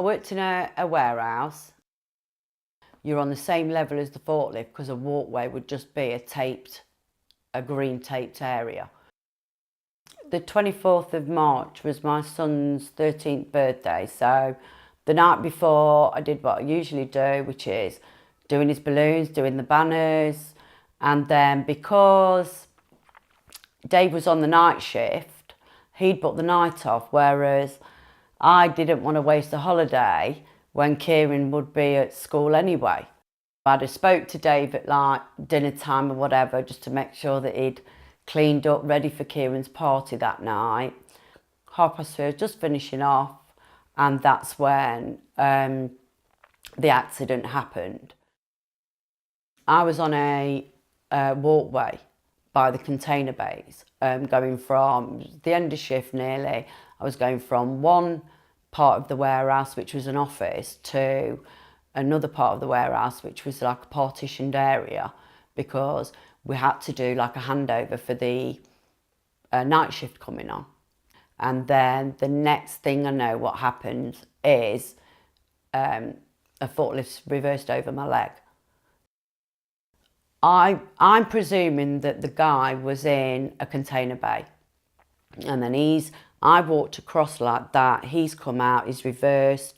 I worked in a warehouse. You're on the same level as the forklift because a walkway would just be a green taped area. The 24th of March was my son's 13th birthday, so the night before I did what I usually do, which is doing his balloons, doing the banners, and then because Dave was on the night shift, he'd booked the night off, whereas I didn't want to waste a holiday when Kieran would be at school anyway. I'd have spoke to Dave at like dinner time or whatever just to make sure that he'd cleaned up, ready for Kieran's party that night. 3:30, just finishing off, and that's when the accident happened. I was on a walkway by the container bays, going from the end of shift nearly. I was going from one part of the warehouse, which was an office, to another part of the warehouse, which was like a partitioned area, because we had to do like a handover for the night shift coming on. And then the next thing I know what happened is a forklift reversed over my leg. I'm presuming that the guy was in a container bay, and then I walked across like that, he's come out, he's reversed.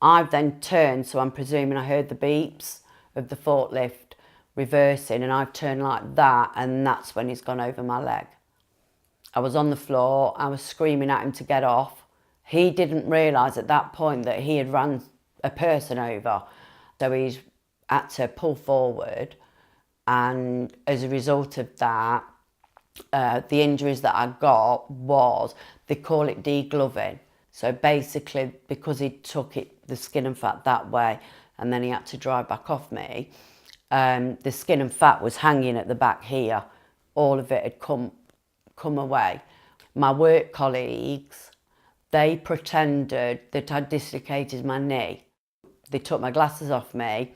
I've then turned, so I'm presuming I heard the beeps of the forklift reversing, and I've turned like that, and that's when he's gone over my leg. I was on the floor, I was screaming at him to get off. He didn't realise at that point that he had run a person over, so he's had to pull forward, and as a result of that, the injuries that I got was, they call it degloving. So basically, because he took the skin and fat that way, and then he had to drive back off me, the skin and fat was hanging at the back here. All of it had come away. My work colleagues, they pretended that I'd dislocated my knee. They took my glasses off me,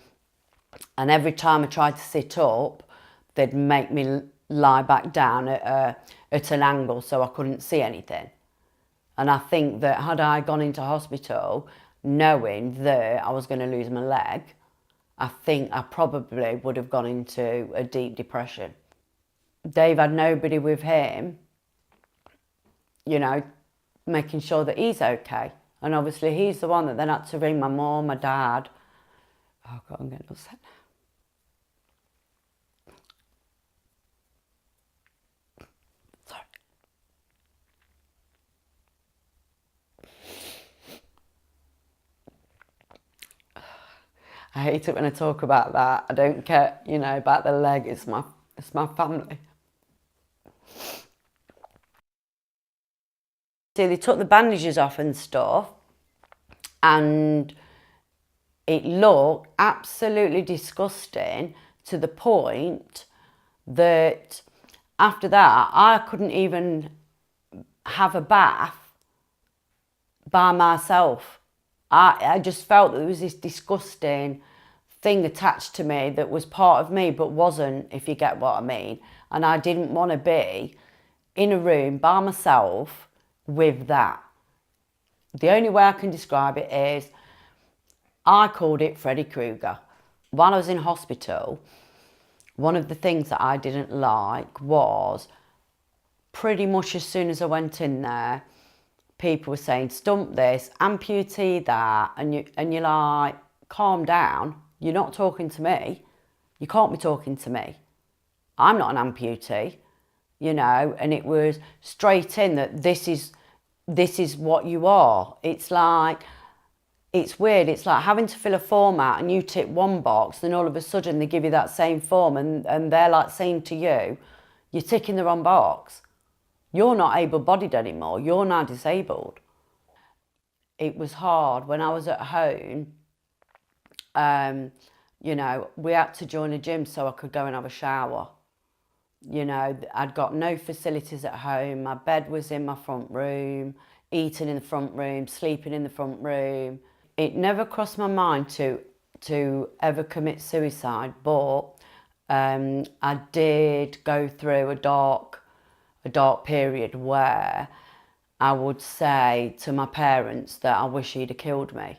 and every time I tried to sit up, they'd make me lie back down at an angle so I couldn't see anything. And I think that had I gone into hospital knowing that I was going to lose my leg, I think I probably would have gone into a deep depression. Dave had nobody with him, you know, making sure that he's okay. And obviously he's the one that then had to ring my mum, my dad. Oh God, I'm getting upset now. I hate it when I talk about that. I don't care, you know, about the leg. It's my family. So they took the bandages off and stuff, and it looked absolutely disgusting to the point that after that I couldn't even have a bath by myself. I just felt that there was this disgusting thing attached to me that was part of me but wasn't, if you get what I mean. And I didn't want to be in a room by myself with that. The only way I can describe it is, I called it Freddy Krueger. While I was in hospital, one of the things that I didn't like was, pretty much as soon as I went in there, people were saying, stump this, amputee that, and you're like, calm down, you're not talking to me. You can't be talking to me. I'm not an amputee, you know, and it was straight in that this is what you are. It's like, it's weird, it's like having to fill a form out and you tick one box, then all of a sudden they give you that same form and they're like saying to you, you're ticking the wrong box. You're not able-bodied anymore, you're now disabled. It was hard. When I was at home, you know, we had to join a gym so I could go and have a shower. You know, I'd got no facilities at home. My bed was in my front room, eating in the front room, sleeping in the front room. It never crossed my mind to ever commit suicide, but I did go through a dark period where I would say to my parents that I wish he'd have killed me.